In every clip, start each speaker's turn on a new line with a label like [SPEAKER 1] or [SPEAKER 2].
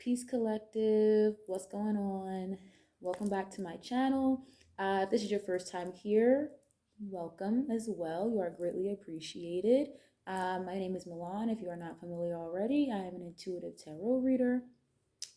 [SPEAKER 1] Peace Collective, what's going on? Welcome back to my channel. If this is your first time here, welcome as well. You are greatly appreciated. My name is Milan. If you are not familiar already, I am an intuitive tarot reader.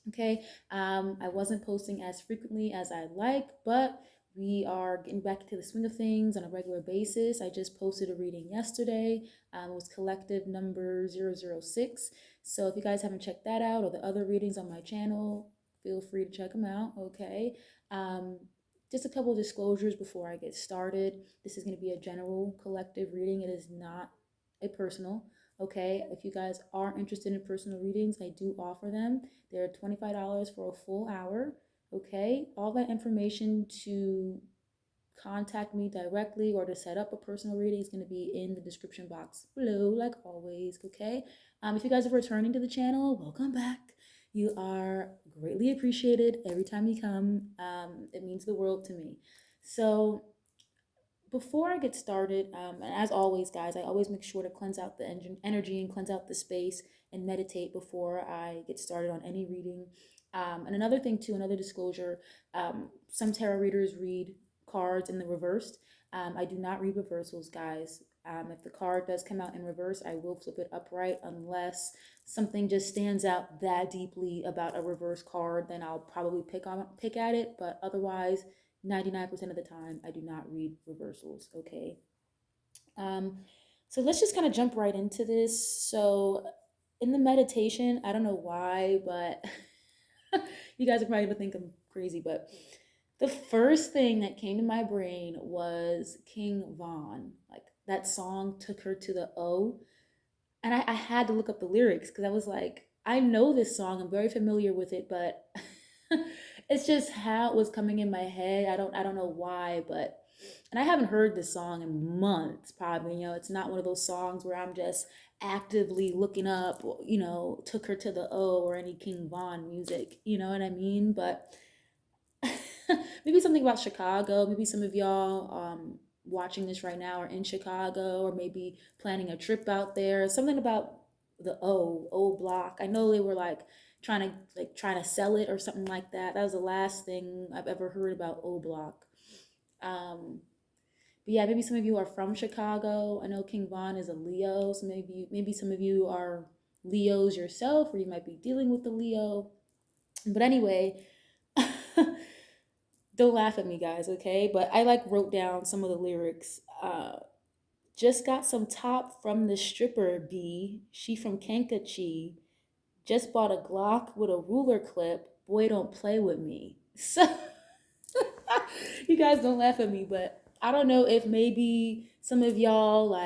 [SPEAKER 1] Okay, I wasn't posting as frequently as I'd like, but we are getting back into the swing of things on a regular basis. I just posted a reading yesterday. It was collective number 006. So if you guys haven't checked that out or the other readings on my channel, feel free to check them out. Okay. Um, just a couple of disclosures before I get started. This is going to be a general collective reading. It is not a personal. Okay. If you guys are interested in personal readings, I do offer them. They're $25 for a full hour. Okay. All that information to contact me directly or to set up a personal reading is going to be in the description box below, like always. Okay. If you guys are returning to the channel, welcome back. You are greatly appreciated every time you come. It means the world to me. So before I get started, and as always, guys, I always make sure to cleanse out the energy and cleanse out the space and meditate before I get started on any reading. And another thing, too, another disclosure, some tarot readers read cards in the reversed. I do not read reversals, guys. If the card does come out in reverse, I will flip it upright unless something just stands out that deeply about a reverse card, then I'll probably pick at it. But otherwise, 99% of the time, I do not read reversals. Okay. Um, so let's just kind of jump right into this. So in the meditation, I don't know why, but you guys are probably gonna think I'm crazy, but the first thing that came to my brain was King Von. Like that song took her to the O. And I had to look up the lyrics because I was like, I know this song. I'm very familiar with it, but it's just how it was coming in my head. I don't know why, but and I haven't heard this song in months, probably. It's not one of those songs where I'm just actively looking up, took her to the O or any King Von music, you know what I mean? But maybe something about Chicago. Maybe some of y'all watching this right now are in Chicago or maybe planning a trip out there. Something about the O Block. I know they were like trying to sell it or something like that. That was the last thing I've ever heard about O Block. But yeah, maybe some of you are from Chicago. I know King Von is a Leo, so maybe some of you are Leos yourself, or you might be dealing with the Leo. But anyway, don't laugh at me, guys, okay? But I wrote down some of the lyrics. Just got some top from the stripper B. She from Kankakee. Just bought a Glock with a ruler clip. Boy, don't play with me. So you guys don't laugh at me, but I don't know if maybe some of y'all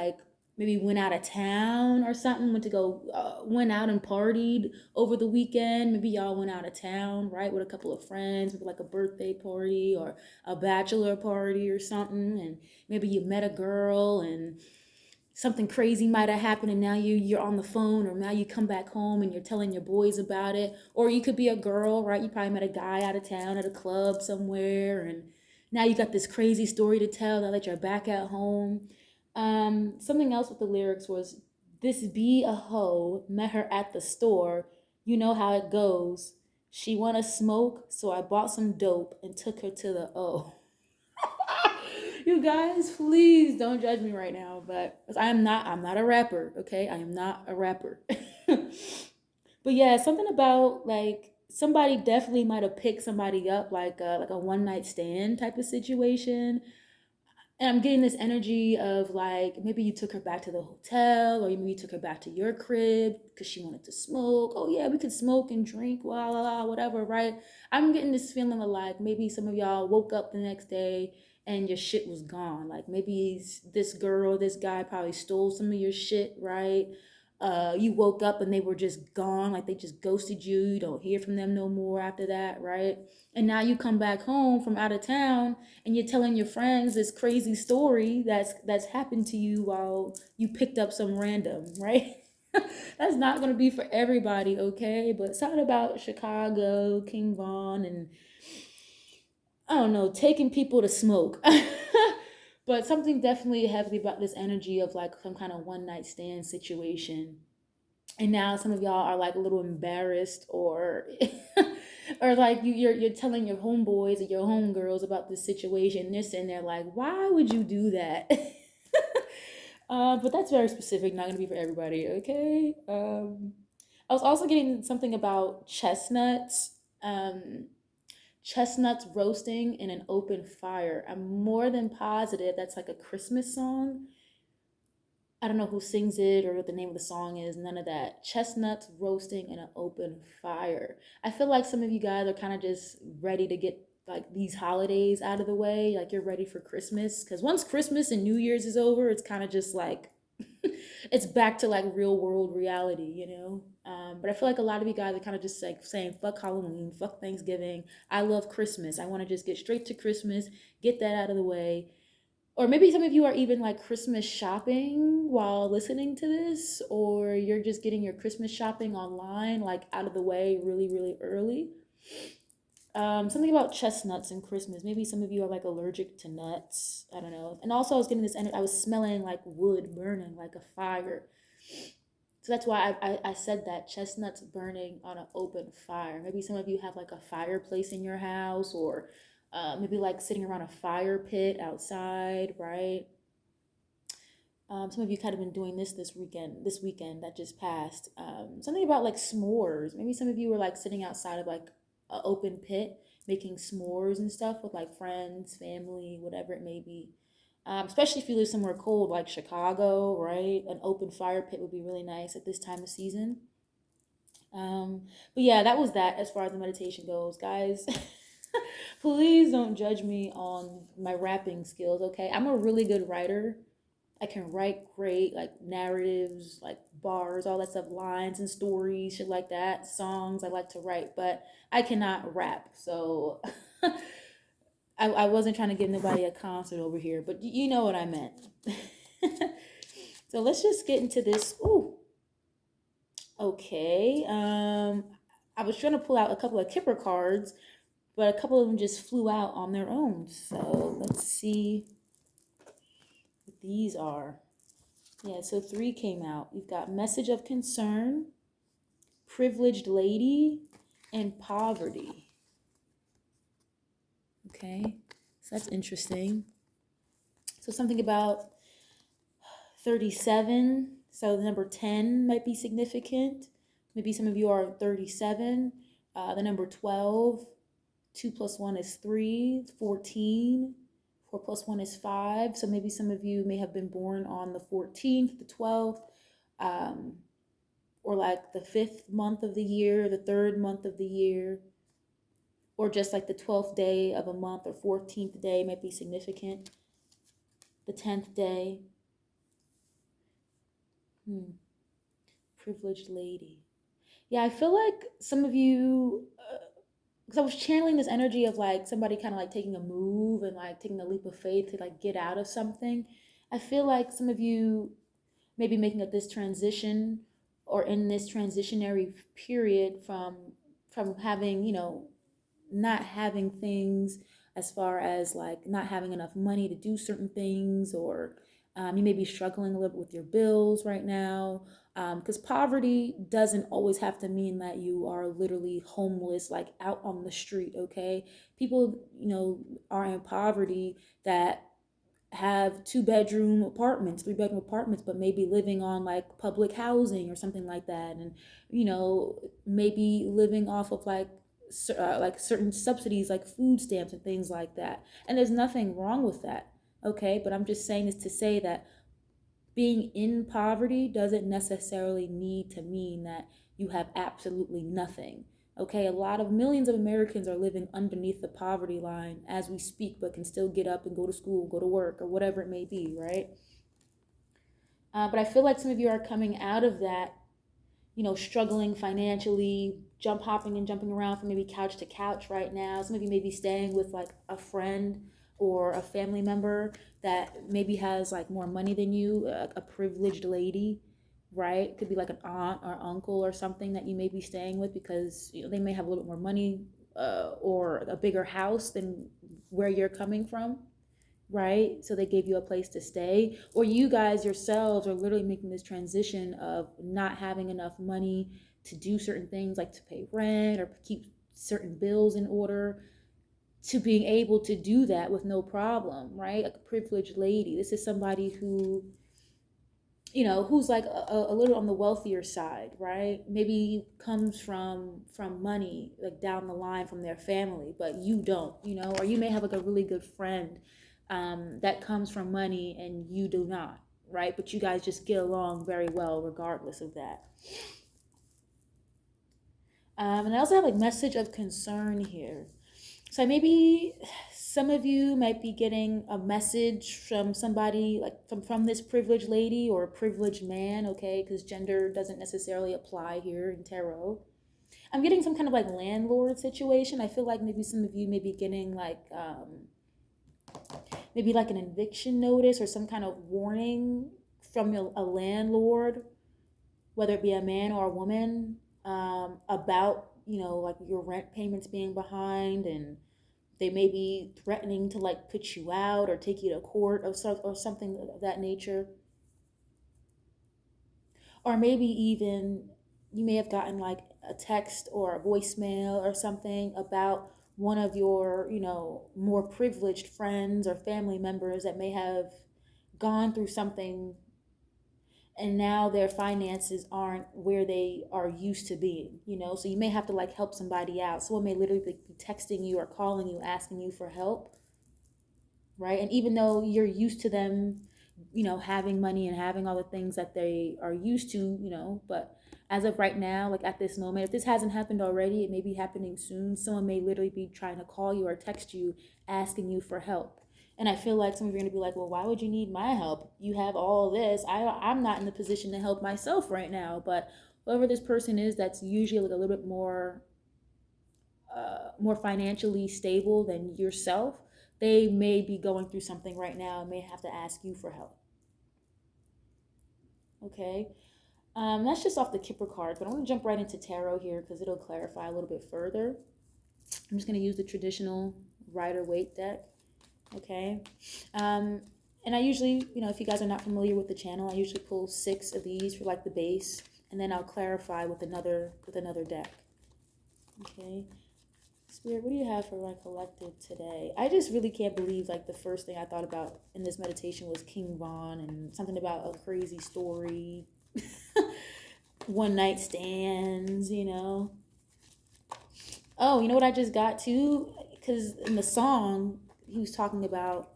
[SPEAKER 1] maybe went out of town or something, went out and partied over the weekend. Maybe y'all went out of town, right, with a couple of friends, maybe like a birthday party or a bachelor party or something, and maybe you met a girl and something crazy might have happened and now you're on the phone, or now you come back home and you're telling your boys about it. Or you could be a girl, right? You probably met a guy out of town at a club somewhere, and now you got this crazy story to tell now that you're back at home. Something else with the lyrics was, this be a hoe, met her at the store, you know how it goes. She wanna smoke, so I bought some dope and took her to the O. You guys, please don't judge me right now, but I'm not a rapper, okay? I am not a rapper. But yeah, something about somebody definitely might have picked somebody up like a one night stand type of situation. And I'm getting this energy of maybe you took her back to the hotel, or maybe you took her back to your crib because she wanted to smoke. Oh yeah, we could smoke and drink, blah, blah, blah, whatever, right? I'm getting this feeling of maybe some of y'all woke up the next day and your shit was gone. Like maybe this girl, this guy probably stole some of your shit, right? You woke up and they were just gone, like they just ghosted you. You don't hear from them no more after that, right? And now you come back home from out of town and you're telling your friends this crazy story that's happened to you while you picked up some random, right? That's not going to be for everybody, okay? But something about Chicago, King Von, and I don't know, taking people to smoke. But something definitely heavily about this energy of some kind of one night stand situation. And now some of y'all are like a little embarrassed, or or like you're telling your homeboys or your homegirls about this situation, and they're sitting there like, why would you do that? But that's very specific, not gonna be for everybody, okay? I was also getting something about chestnuts. Um, Chestnuts roasting in an open fire. I'm more than positive that's like a Christmas song. I don't know who sings it or what the name of the song is, none of that. Chestnuts roasting in an open fire. I feel like some of you guys are kind of just ready to get like these holidays out of the way. Like you're ready for Christmas. Because once Christmas and New Year's is over, it's kind of just like, it's back to like real world reality, you know? But I feel like a lot of you guys are kind of just like saying, fuck Halloween, fuck Thanksgiving. I love Christmas. I want to just get straight to Christmas, get that out of the way. Or maybe some of you are even like Christmas shopping while listening to this, or you're just getting your Christmas shopping online, like out of the way really, really early. Something about chestnuts and Christmas. Maybe some of you are like allergic to nuts. I don't know. And also, I was getting this energy. I was smelling like wood burning, like a fire. So that's why I said that chestnuts burning on an open fire. Maybe some of you have like a fireplace in your house, or maybe like sitting around a fire pit outside, right? Some of you kind of been doing this weekend that just passed. Something about like s'mores. Maybe some of you were like sitting outside of like an open pit making s'mores and stuff with like friends, family, whatever it may be. Especially if you live somewhere cold like Chicago, right? An open fire pit would be really nice at this time of season. Um, but yeah, that was that as far as the meditation goes, guys. Please don't judge me on my rapping skills, okay? I'm a really good writer. I can write great, like narratives, like bars, all that stuff, lines and stories, shit like that, songs I like to write, but I cannot rap. So I wasn't trying to give nobody a concert over here, but you know what I meant. So let's just get into this. Ooh, okay. I was trying to pull out a couple of Kipper cards, but a couple of them just flew out on their own. So let's see what these are. Yeah, so three came out. We've got Message of Concern, Privileged Lady, and Poverty. Okay, so that's interesting. So something about 37. So the number 10 might be significant. Maybe some of you are 37. The number 12. 2 plus 1 is 3. 14. 4 plus 1 is 5. So maybe some of you may have been born on the 14th, the 12th, or like the 5th month of the year, the 3rd month of the year, or just like the 12th day of a month or 14th day might be significant. The 10th day. Privileged lady. Yeah, I feel like some of you, because I was channeling this energy of like somebody kind of like taking a move and like taking a leap of faith to like get out of something. I feel like some of you may be making this transition or in this transitionary period from having, you know, not having things as far as like not having enough money to do certain things, or you may be struggling a little bit with your bills right now, because poverty doesn't always have to mean that you are literally homeless, like out on the street, okay? People, you know, are in poverty that have 2 bedroom apartments, 3 bedroom apartments, but maybe living on like public housing or something like that, and you know, maybe living off of like certain subsidies like food stamps and things like that. And there's nothing wrong with that, okay? But I'm just saying this to say that being in poverty doesn't necessarily need to mean that you have absolutely nothing. Okay, a lot of millions of Americans are living underneath the poverty line as we speak, but can still get up and go to school, go to work, or whatever it may be, right? But I feel like some of you are coming out of that, you know, struggling financially, jump hopping and jumping around from maybe couch to couch right now. Some of you may be staying with like a friend or a family member that maybe has like more money than you, a privileged lady, right? Could be like an aunt or uncle or something that you may be staying with because, you know, they may have a little bit more money, or a bigger house than where you're coming from, right? So they gave you a place to stay, or you guys yourselves are literally making this transition of not having enough money to do certain things like to pay rent or keep certain bills in order, to being able to do that with no problem, right? Like a privileged lady. This is somebody who, who's like a little on the wealthier side, right? Maybe comes from money like down the line from their family, but you don't, or you may have like a really good friend that comes from money and you do not, right? But you guys just get along very well regardless of that. And I also have like message of concern here. So maybe some of you might be getting a message from somebody like from this privileged lady or a privileged man, okay? Because gender doesn't necessarily apply here in tarot. I'm getting some kind of like landlord situation. I feel like maybe some of you may be getting like maybe like an eviction notice or some kind of warning from a landlord, whether it be a man or a woman, about like your rent payments being behind, and they may be threatening to like put you out or take you to court or something of that nature. Or maybe even you may have gotten like a text or a voicemail or something about one of your, more privileged friends or family members that may have gone through something and now their finances aren't where they are used to being, so you may have to like help somebody out. Someone may literally be texting you or calling you asking you for help, right? And even though you're used to them, having money and having all the things that they are used to, but as of right now, like at this moment, if this hasn't happened already, it may be happening soon. Someone may literally be trying to call you or text you asking you for help. And I feel like some of you are going to be like, well, why would you need my help? You have all this. I'm not in the position to help myself right now. But whoever this person is, that's usually like a little bit more financially stable than yourself, they may be going through something right now and may have to ask you for help. Okay. That's just off the Kipper cards, but I want to jump right into tarot here because it'll clarify a little bit further. I'm just going to use the traditional Rider-Waite deck. Okay. And I usually, if you guys are not familiar with the channel, I usually pull 6 of these for like the base, and then I'll clarify with another deck. Okay. Spirit, what do you have for my collective today? I just really can't believe like the first thing I thought about in this meditation was King Von and something about a crazy story, one night stands, Oh, you know what I just got too? Because in the song, he was talking about,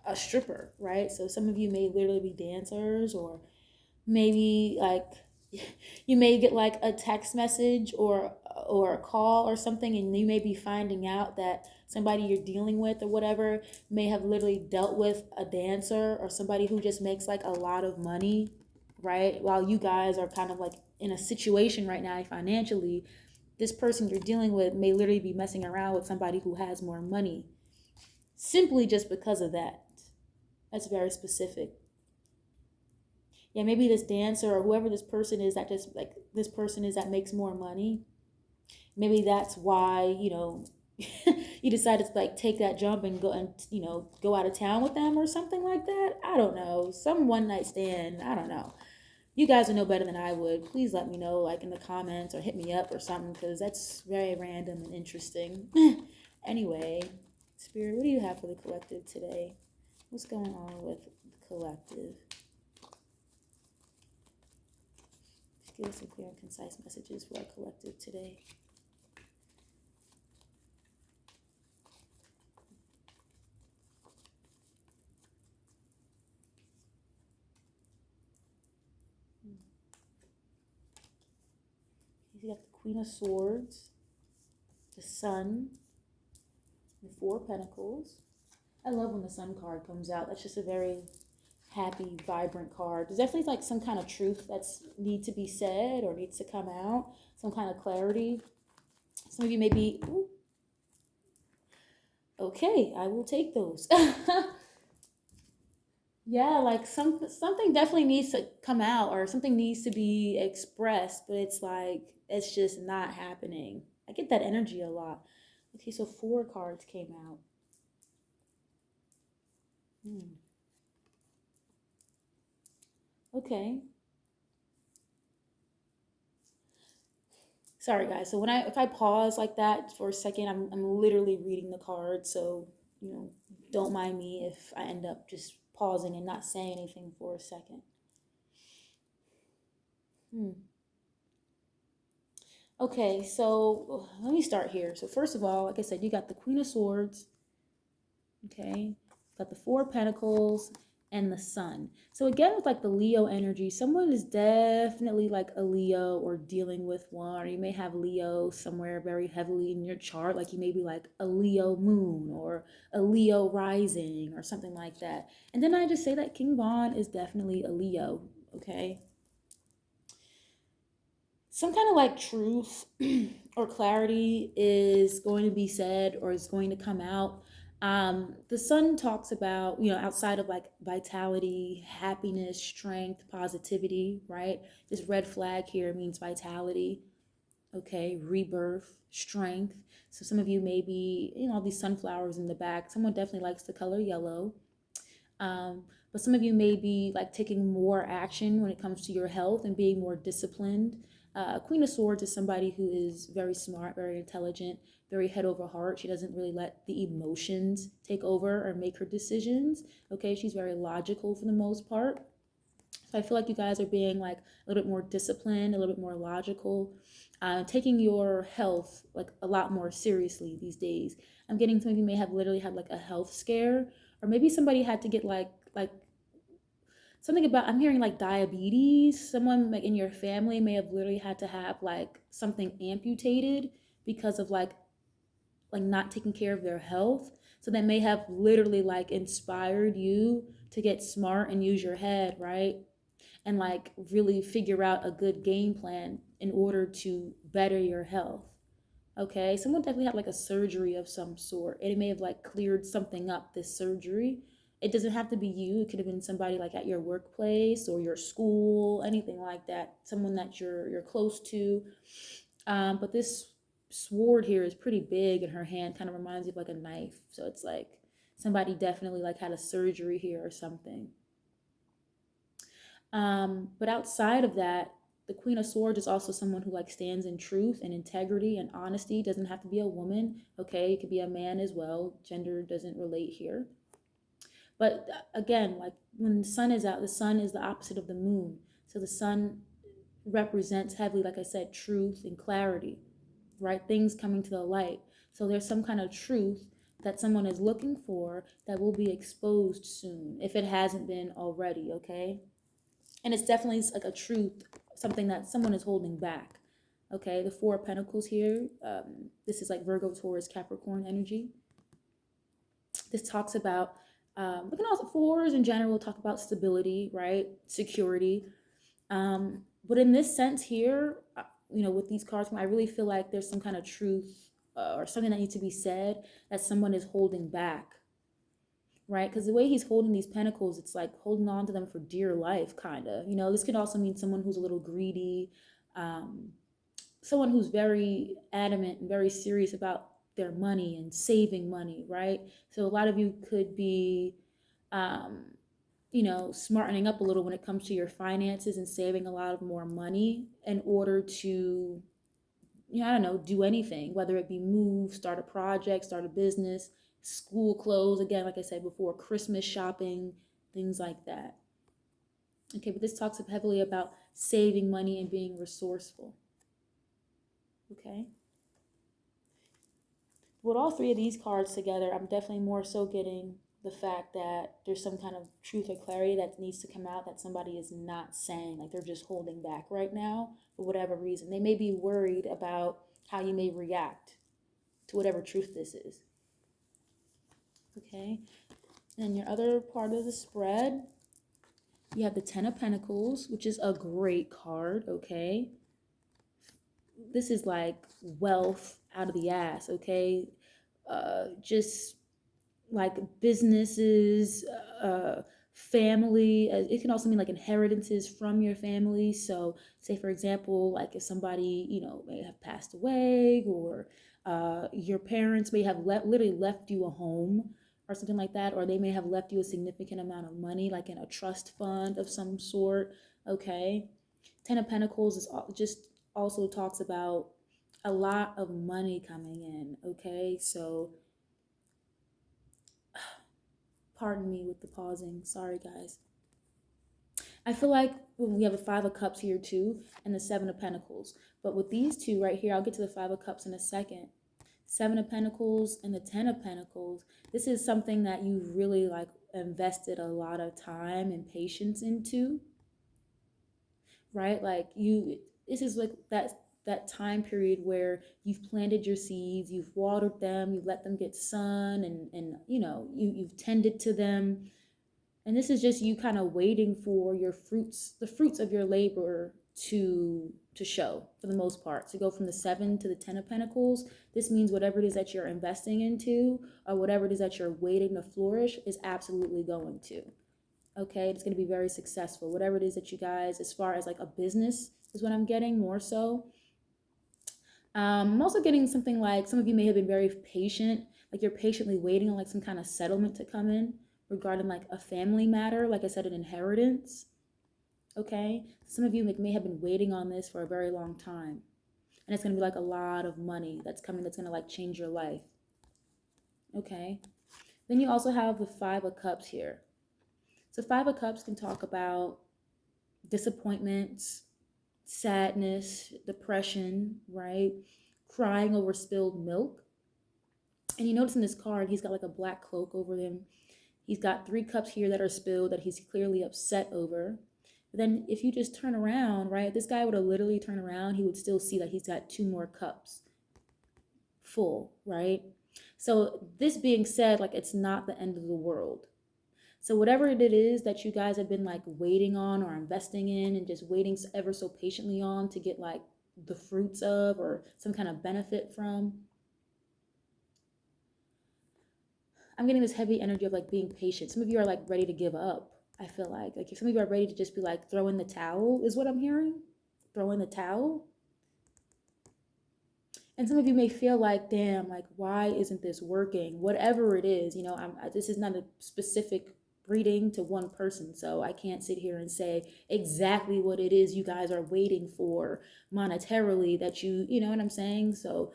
[SPEAKER 1] a stripper, right? So some of you may literally be dancers, or maybe like you may get like a text message or a call or something, and you may be finding out that somebody you're dealing with or whatever may have literally dealt with a dancer or somebody who just makes like a lot of money, right? While you guys are kind of like in a situation right now financially, this person you're dealing with may literally be messing around with somebody who has more money simply just because of that. That's very specific. Yeah, maybe this dancer or whoever this person is that just like this person is that makes more money. Maybe that's why, you decided to like take that jump and go out of town with them or something like that. I don't know. Some one night stand. I don't know. You guys would know better than I would. Please let me know like in the comments or hit me up or something, because that's very random and interesting. Anyway, Spirit, what do you have for the collective today? What's going on with the collective? Give us some clear and concise messages for our collective today. You got the Queen of Swords, the Sun, the Four of Pentacles. I love when the Sun card comes out. That's just a very happy, vibrant card. There's definitely like some kind of truth that's needs to be said or needs to come out. Some kind of clarity. Some of you may be, ooh, okay, I will take those. Yeah, like something definitely needs to come out or something needs to be expressed, but it's like it's just not happening. I get that energy a lot. Okay, so 4 cards came out. Hmm. Okay. Sorry guys. So when if I pause like that for a second, I'm literally reading the card. So, you know, don't mind me if I end up just pausing and not saying anything for a second. Hmm. Okay, so let me start here. So first of all, like I said, you got the Queen of Swords, okay? Got the Four of Pentacles and the Sun. So again, with like the Leo energy, someone is definitely like a Leo or dealing with one, or you may have Leo somewhere very heavily in your chart. Like you may be like a Leo moon or a Leo rising or something like that. And then I just say that King Von is definitely a Leo, okay? Some kind of like truth or clarity is going to be said or is going to come out. The sun talks about, you know, outside of like vitality, happiness, strength, positivity, right? This red flag here means vitality, okay, rebirth, strength. So some of you may be, you know, all these sunflowers in the back. Someone definitely likes the color yellow. Um, but some of you may be like taking more action when it comes to your health and being more disciplined. Queen of Swords is somebody who is very smart, very intelligent, very head over heart. She doesn't really let the emotions take over or make her decisions. Okay, she's very logical for the most part. So I feel like you guys are being like a little bit more disciplined, a little bit more logical, taking your health like a lot more seriously these days. I'm getting some of you may have literally had like a health scare, or maybe somebody had to get like something about, I'm hearing like diabetes. Someone like in your family may have literally had to have like something amputated because of like not taking care of their health. So that may have literally like inspired you to get smart and use your head, right? And like really figure out a good game plan in order to better your health. Okay, someone definitely had like a surgery of some sort. It may have like cleared something up, this surgery. It doesn't have to be you. It could have been somebody like at your workplace or your school, anything like that. Someone that you're close to. But this sword here is pretty big, and her hand kind of reminds you of like a knife. So it's like somebody definitely like had a surgery here or something. But outside of that, the Queen of Swords is also someone who like stands in truth and integrity and honesty. Doesn't have to be a woman, okay? It could be a man as well. Gender doesn't relate here. But again, like when the sun is out, the sun is the opposite of the moon. So the sun represents heavily, like I said, truth and clarity, right? Things coming to the light. So there's some kind of truth that someone is looking for that will be exposed soon, if it hasn't been already, okay? And it's definitely like a truth, something that someone is holding back. Okay, the Four of Pentacles here. This is like Virgo, Taurus, Capricorn energy. This talks about, we can also, fours in general talk about stability, right? Security. But in this sense here, you know, with these cards, I really feel like there's some kind of truth or something that needs to be said that someone is holding back, right? Because the way he's holding these pentacles, it's like holding on to them for dear life, kind of. You know, this could also mean someone who's a little greedy, um, someone who's very adamant and very serious about their money and saving money, right? So a lot of you could be, um, you know, smartening up a little when it comes to your finances and saving a lot of more money in order to, you know, I don't know, do anything, whether it be move, start a project, start a business, school clothes, again, like I said before, Christmas shopping, things like that. Okay, but this talks heavily about saving money and being resourceful. Okay. With all three of these cards together, I'm definitely more so getting the fact that there's some kind of truth or clarity that needs to come out that somebody is not saying, like they're just holding back right now for whatever reason. They may be worried about how you may react to whatever truth this is. Okay, and your other part of the spread, you have the Ten of Pentacles, which is a great card, okay? This is like wealth out of the ass, okay? Just like businesses, family. It can also mean like inheritances from your family. So say for example, like if somebody, you know, may have passed away, or your parents may have literally left you a home, or something like that, or they may have left you a significant amount of money, like in a trust fund of some sort. Okay. Ten of Pentacles is just also talks about a lot of money coming in. Okay. So pardon me with the pausing. Sorry, guys. I feel like we have a Five of Cups here too, and the Seven of Pentacles. But with these two right here, I'll get to the Five of Cups in a second. Seven of Pentacles and the Ten of Pentacles. This is something that you really like invested a lot of time and patience into, right? Like this is like that time period where you've planted your seeds, you've watered them, you've let them get sun, and you know, you've tended to them. And this is just you kind of waiting for your fruits, the fruits of your labor to show, for the most part. To go from the Seven to the Ten of Pentacles, this means whatever it is that you're investing into, or whatever it is that you're waiting to flourish, is absolutely going to. Okay, it's going to be very successful. Whatever it is that you guys, as far as like a business is what I'm getting more so. I'm also getting something like some of you may have been very patient, like you're patiently waiting on like some kind of settlement to come in regarding like a family matter, like I said, an inheritance. Okay, some of you may have been waiting on this for a very long time, and it's going to be like a lot of money that's coming, that's going to like change your life. Okay, then you also have the Five of Cups here. So Five of Cups can talk about disappointments, sadness, depression, right? Crying over spilled milk. And you notice in this card, he's got like a black cloak over him. He's got 3 cups here that are spilled that he's clearly upset over. But then if you just turn around, right, this guy would have literally turned around, he would still see that he's got 2 more cups full, right? So this being said, like it's not the end of the world. So whatever it is that you guys have been like waiting on or investing in and just waiting ever so patiently on to get like the fruits of or some kind of benefit from, I'm getting this heavy energy of like being patient. Some of you are like ready to give up. I feel like some of you are ready to just be like throw in the towel is what I'm hearing. Throw in the towel. And some of you may feel like, damn, like why isn't this working? Whatever it is, you know, this is not a specific reading to one person, so I can't sit here and say exactly what it is you guys are waiting for monetarily that you know what I'm saying? So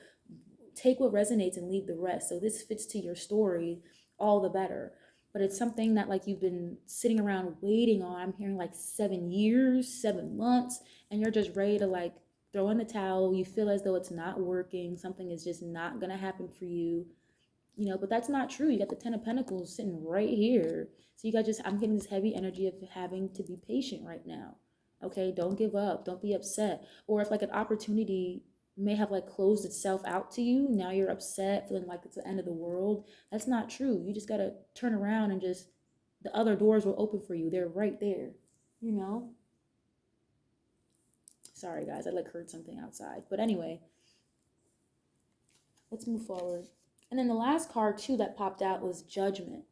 [SPEAKER 1] take what resonates and leave the rest. So this fits to your story, all the better. But it's something that like you've been sitting around waiting on. I'm hearing like 7 years, 7 months, and you're just ready to like throw in the towel. You feel as though it's not working. Something is just not gonna happen for you. You know, but that's not true. You got the Ten of Pentacles sitting right here. So you got I'm getting this heavy energy of having to be patient right now. Okay, don't give up. Don't be upset. Or if like an opportunity may have like closed itself out to you, now you're upset, feeling like it's the end of the world. That's not true. You just got to turn around and just, the other doors will open for you. They're right there, you know? Sorry guys, I like heard something outside. But anyway, let's move forward. And then the last card too that popped out was Judgment.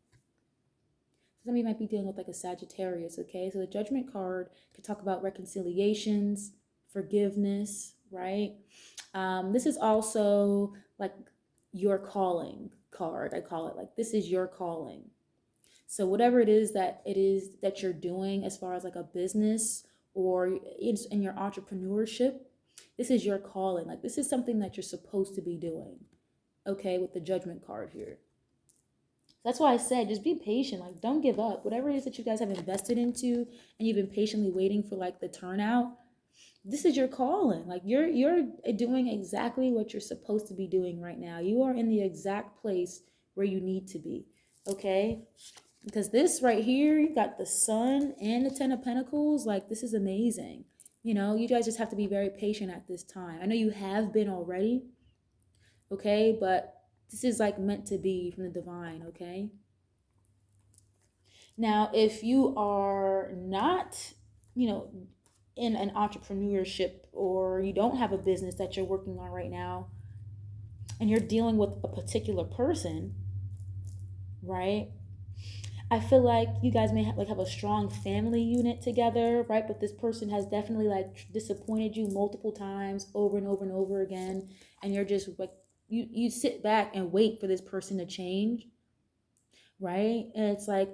[SPEAKER 1] Some of you might be dealing with like a Sagittarius, okay? So the Judgment card could talk about reconciliations, forgiveness, right? This is also like your calling card. I call it like this is your calling. So whatever it is that you're doing as far as like a business or in your entrepreneurship, this is your calling. Like this is something that you're supposed to be doing. Okay, with the Judgment card here. That's why I said just be patient. Like don't give up. Whatever it is that you guys have invested into and you've been patiently waiting for like the turnout, this is your calling. Like you're doing exactly what you're supposed to be doing right now. You are in the exact place where you need to be. Okay? Because this right here, you got the Sun and the Ten of Pentacles. Like this is amazing. You know, you guys just have to be very patient at this time. I know you have been already. Okay? But this is like meant to be from the divine, okay? Now, if you are not, you know, in an entrepreneurship or you don't have a business that you're working on right now and you're dealing with a particular person, right? I feel like you guys may have a strong family unit together, right? But this person has definitely like disappointed you multiple times over and over and over again. And you're just like, you sit back and wait for this person to change. right? And it's like,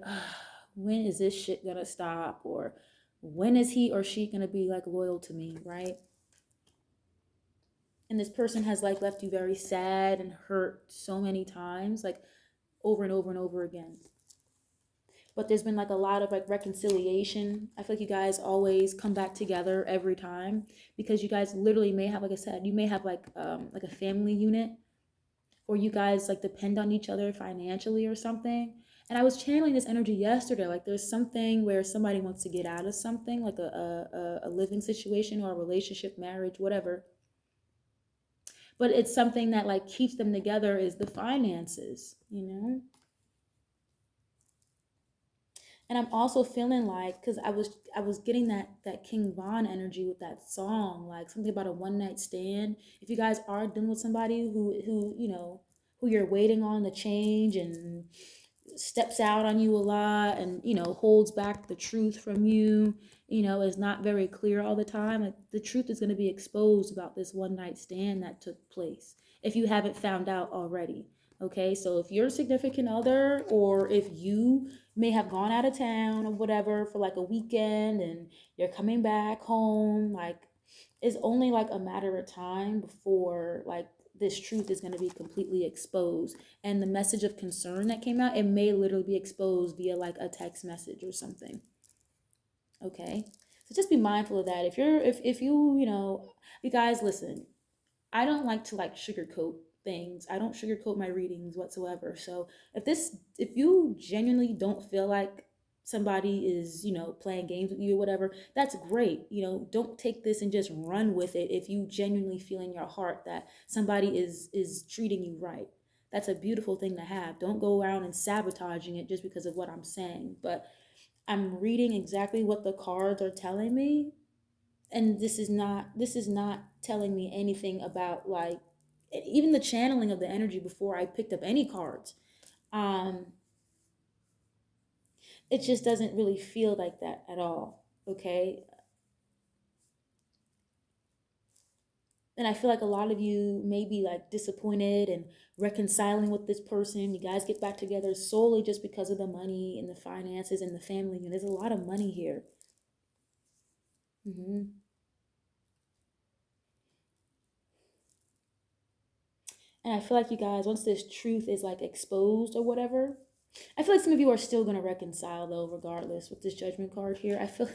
[SPEAKER 1] when is this shit gonna stop? Or when is he or she gonna be like loyal to me, right? And this person has like left you very sad and hurt so many times, like over and over and over again. But there's been like a lot of like reconciliation. I feel like you guys always come back together every time, because you guys literally may have, like I said, you may have like a family unit, or you guys like depend on each other financially or something. And I was channeling this energy yesterday. Like there's something where somebody wants to get out of something, like a living situation or a relationship, marriage, whatever. But it's something that like keeps them together is the finances, you know? And I'm also feeling like, because I was getting that King Von energy with that song, like something about a one night stand. If you guys are dealing with somebody who you know, who you're waiting on to change and steps out on you a lot, and you know, holds back the truth from you, you know, is not very clear all the time, like the truth is going to be exposed about this one night stand that took place, if you haven't found out already. Okay, so if your significant other, or if you may have gone out of town or whatever for like a weekend and you're coming back home, like it's only like a matter of time before like this truth is going to be completely exposed. And the message of concern that came out, it may literally be exposed via like a text message or something. Okay, so just be mindful of that. If you, you know, you guys listen, I don't like to like sugarcoat things. I don't sugarcoat my readings whatsoever. So if you genuinely don't feel like somebody is, you know, playing games with you or whatever, that's great. You know, don't take this and just run with it. If you genuinely feel in your heart that somebody is treating you right, that's a beautiful thing to have. Don't go around and sabotaging it just because of what I'm saying. But I'm reading exactly what the cards are telling me, and this is not telling me anything about like even the channeling of the energy before I picked up any cards. um it just doesn't really feel like that at all. Okay, and I feel like a lot of you may be like disappointed and reconciling with this person. You guys get back together solely just because of the money and the finances and the family, and there's a lot of money here. hmm and I feel like you guys, once this truth is like exposed or whatever, I feel like some of you are still going to reconcile though, regardless, with this judgment card here. I feel,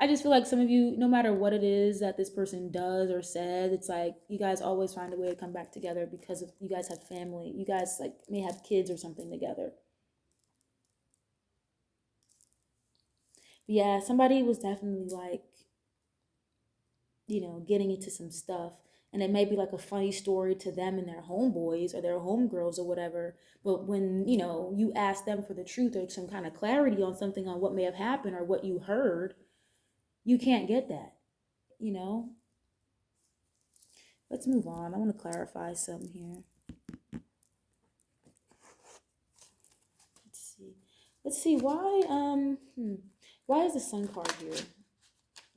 [SPEAKER 1] I just feel like some of you, no matter what it is that this person does or says, it's like you guys always find a way to come back together because of you guys have family. You guys like may have kids or something together. But yeah, somebody was definitely like, you know, getting into some stuff. And it may be like a funny story to them and their homeboys or their homegirls or whatever. But when, you know, you ask them for the truth or some kind of clarity on something, on what may have happened or what you heard, you can't get that, you know? Let's move on. I want to clarify something here. Let's see. Let's see why is the sun card here?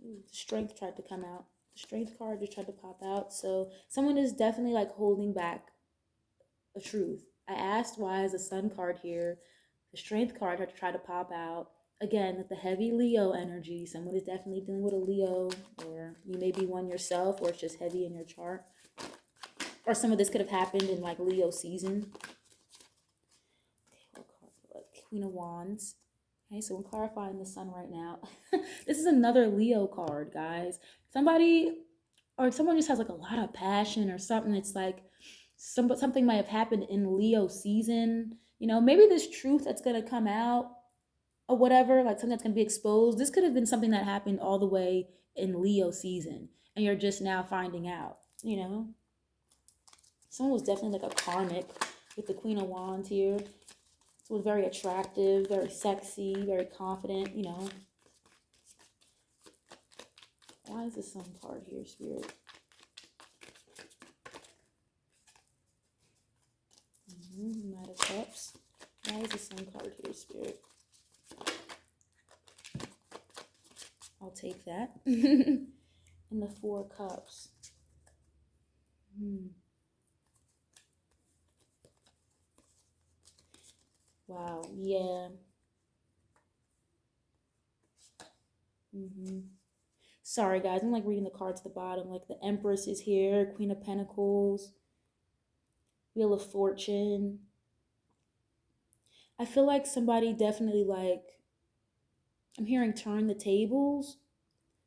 [SPEAKER 1] Ooh, the strength tried to come out. The strength card just tried to pop out. So someone is definitely like holding back a truth. I asked why is the sun card here? The strength card had to try to pop out. Again, with the heavy Leo energy, someone is definitely dealing with a Leo, or you may be one yourself, or it's just heavy in your chart. Or some of this could have happened in like Leo season. Okay, like Queen of Wands. Okay, so we're clarifying the sun right now. This is another Leo card, guys. Somebody or someone just has like a lot of passion or something. It's like something might have happened in Leo season. You know, maybe this truth that's gonna come out or whatever, like something that's gonna be exposed. This could have been something that happened all the way in Leo season, and you're just now finding out. You know, someone was definitely like a karmic with the Queen of Wands here. So it was very attractive, very sexy, very confident. You know, why is the sun card here, Spirit? Knight of Cups. Why is the sun card here, Spirit? I'll take that. And the Four Cups. Wow. Yeah. Sorry, guys. I'm like reading the cards at the bottom. Like the Empress is here, Queen of Pentacles, Wheel of Fortune. I feel like somebody definitely like, I'm hearing turn the tables,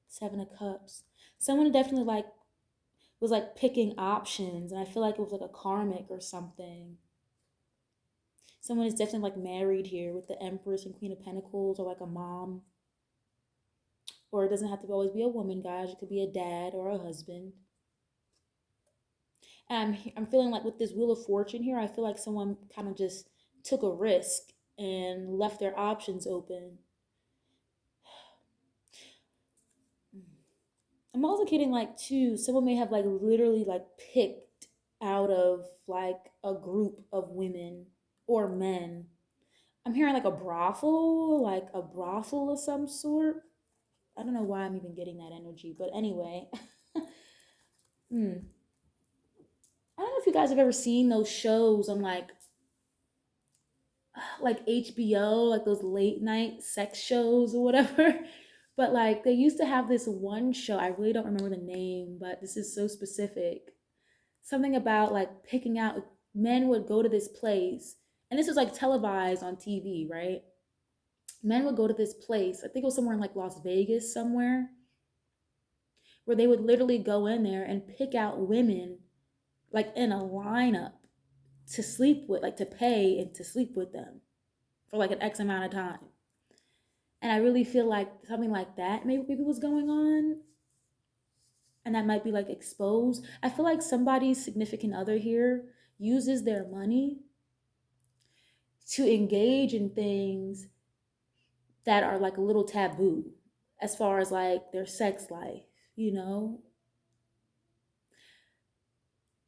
[SPEAKER 1] Seven of Cups. Someone definitely like was like picking options, and I feel like it was like a karmic or something. Someone is definitely like married here with the Empress and Queen of Pentacles, or like a mom. Or it doesn't have to always be a woman, guys. It could be a dad or a husband. And I'm feeling like with this Wheel of Fortune here, I feel like someone kind of just took a risk and left their options open. I'm also getting like too, someone may have like literally like picked out of like a group of women or men. I'm hearing like a brothel of some sort. I don't know why I'm even getting that energy, but anyway. hmm. I don't know if you guys have ever seen those shows on like HBO, like those late night sex shows or whatever. But like they used to have this one show, I really don't remember the name, but this is so specific. Something about like picking out, men would go to this place, and this was like televised on TV, right? Men would go to this place, I think it was somewhere in like Las Vegas somewhere, where they would literally go in there and pick out women like in a lineup to sleep with, like to pay and to sleep with them for like an X amount of time. And I really feel like something like that maybe was going on. And that might be like exposed. I feel like somebody's significant other here uses their money to engage in things that are like a little taboo as far as like their sex life, you know?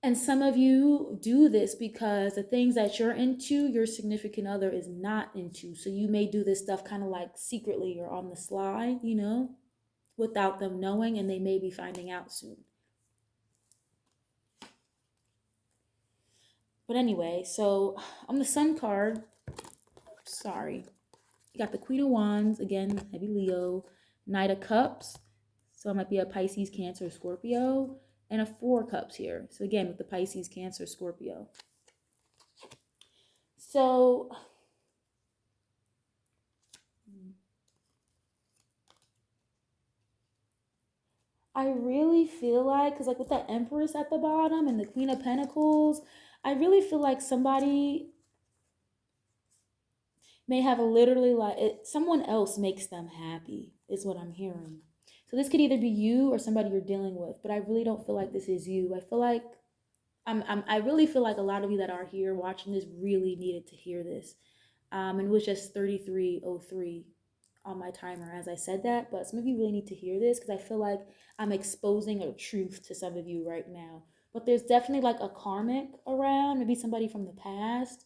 [SPEAKER 1] And some of you do this because the things that you're into, your significant other is not into. So you may do this stuff kind of like secretly or on the sly, you know, without them knowing, and they may be finding out soon. But anyway, so on the Sun card, sorry, you got the Queen of Wands, again, heavy Leo, Knight of Cups, so it might be a Pisces, Cancer, Scorpio, and a Four Cups here. So again, with the Pisces, Cancer, Scorpio. So I really feel like, because like with the Empress at the bottom and the Queen of Pentacles, I really feel like somebody may have literally like someone else makes them happy is what I'm hearing. So this could either be you or somebody you're dealing with, but I really don't feel like this is you. I feel like I really feel like a lot of you that are here watching this really needed to hear this. And it was just 33:03 on my timer as I said that, but some of you really need to hear this because I feel like I'm exposing a truth to some of you right now. But there's definitely like a karmic around, maybe somebody from the past,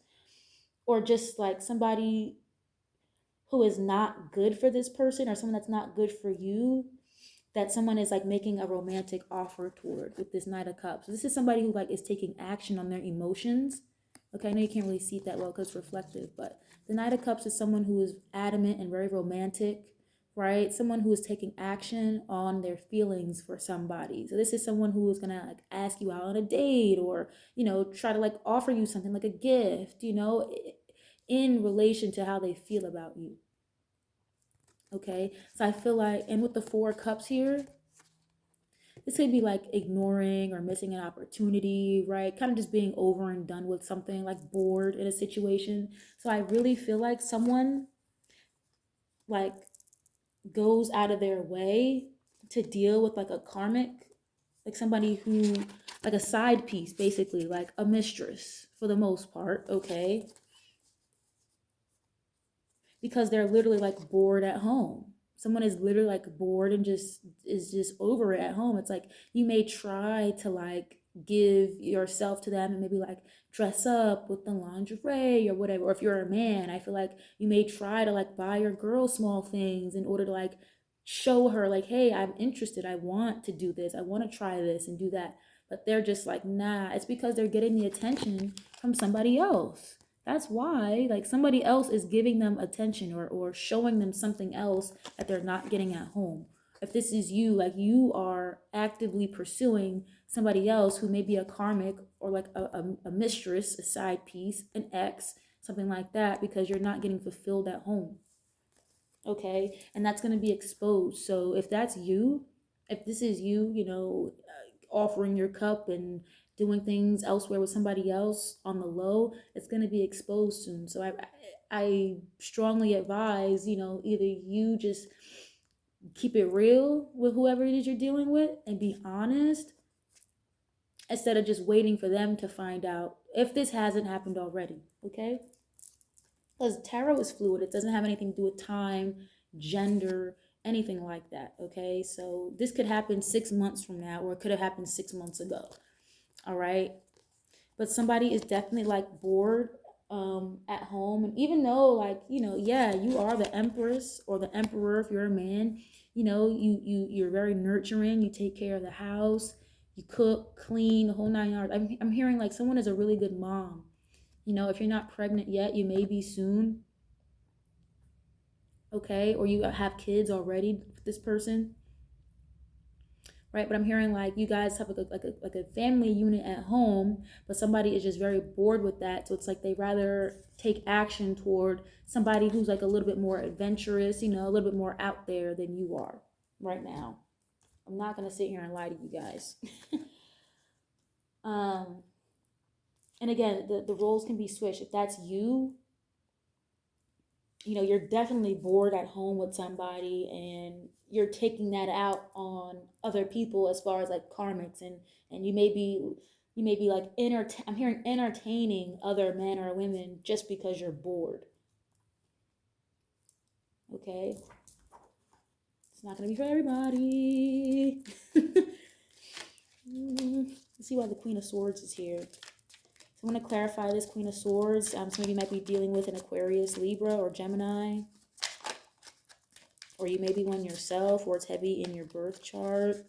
[SPEAKER 1] or just like somebody who is not good for this person, or someone that's not good for you, that someone is like making a romantic offer toward with this Knight of Cups. So this is somebody who like is taking action on their emotions. Okay, I know you can't really see it that well because it's reflective, but the Knight of Cups is someone who is adamant and very romantic, right? Someone who is taking action on their feelings for somebody. So this is someone who is gonna like ask you out on a date, or you know, try to like offer you something like a gift, you know, in relation to how they feel about you. Okay, so I feel like, and with the Four Cups here, this could be like ignoring or missing an opportunity, right? Kind of just being over and done with something, like bored in a situation. So I really feel like someone like goes out of their way to deal with like a karmic, like somebody who, like a side piece, basically, like a mistress for the most part, okay? Because they're literally like bored at home. Someone is literally like bored and just is just over it at home. It's like you may try to like give yourself to them and maybe like dress up with the lingerie or whatever. Or if you're a man, I feel like you may try to like buy your girl small things in order to like show her like, hey, I'm interested. I want to do this. I want to try this and do that. But they're just like, nah. It's because they're getting the attention from somebody else. That's why, like, somebody else is giving them attention, or showing them something else that they're not getting at home. If this is you, like, you are actively pursuing somebody else who may be a karmic, or like a mistress, a side piece, an ex, something like that, because you're not getting fulfilled at home. Okay, and that's going to be exposed. So if that's you, if this is you, offering your cup and doing things elsewhere with somebody else on the low, it's going to be exposed soon. So I strongly advise, either you just keep it real with whoever it is you're dealing with and be honest, instead of just waiting for them to find out, if this hasn't happened already. Okay, because tarot is fluid. It doesn't have anything to do with time, gender, anything like that. Okay, so this could happen 6 months from now, or it could have happened 6 months ago. All right, but somebody is definitely like bored at home. And even though, like, yeah, you are the empress or the emperor if you're a man, you're very nurturing, you take care of the house, you cook, clean, the whole 9 yards. I'm hearing like someone is a really good mom. If you're not pregnant yet, you may be soon. Okay, or you have kids already with this person, right? But I'm hearing like you guys have like a family unit at home, but somebody is just very bored with that. So it's like they rather take action toward somebody who's like a little bit more adventurous, a little bit more out there than you are right now. I'm not gonna sit here and lie to you guys. um, and again, the roles can be switched. If that's you, you're definitely bored at home with somebody, and you're taking that out on other people as far as like karmics, and you may be like I'm hearing entertaining other men or women just because you're bored. Okay, it's not gonna be for everybody. Let's see why the Queen of Swords is here. So I'm going to clarify this Queen of Swords. Some of you might be dealing with an Aquarius, Libra, or Gemini. Or you may be one yourself, or it's heavy in your birth chart.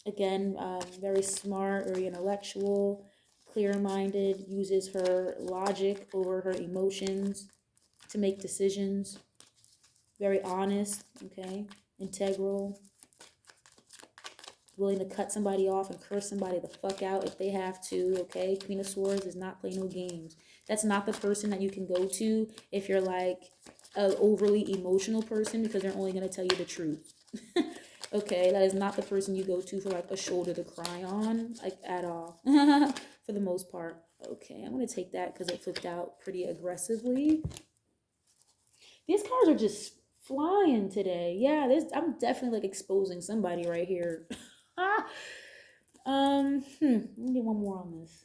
[SPEAKER 1] Again, very smart, very intellectual, clear-minded, uses her logic over her emotions to make decisions. Very honest, okay? Integral. Willing to cut somebody off and curse somebody the fuck out if they have to, okay? Queen of Swords does not play no games. That's not the person that you can go to if you're like an overly emotional person, because they're only going to tell you the truth. Okay, that is not the person you go to for like a shoulder to cry on, like at all, for the most part. Okay, I'm going to take that because it flipped out pretty aggressively. These cards are just flying today. Yeah, I'm definitely like exposing somebody right here. Let me get one more on this.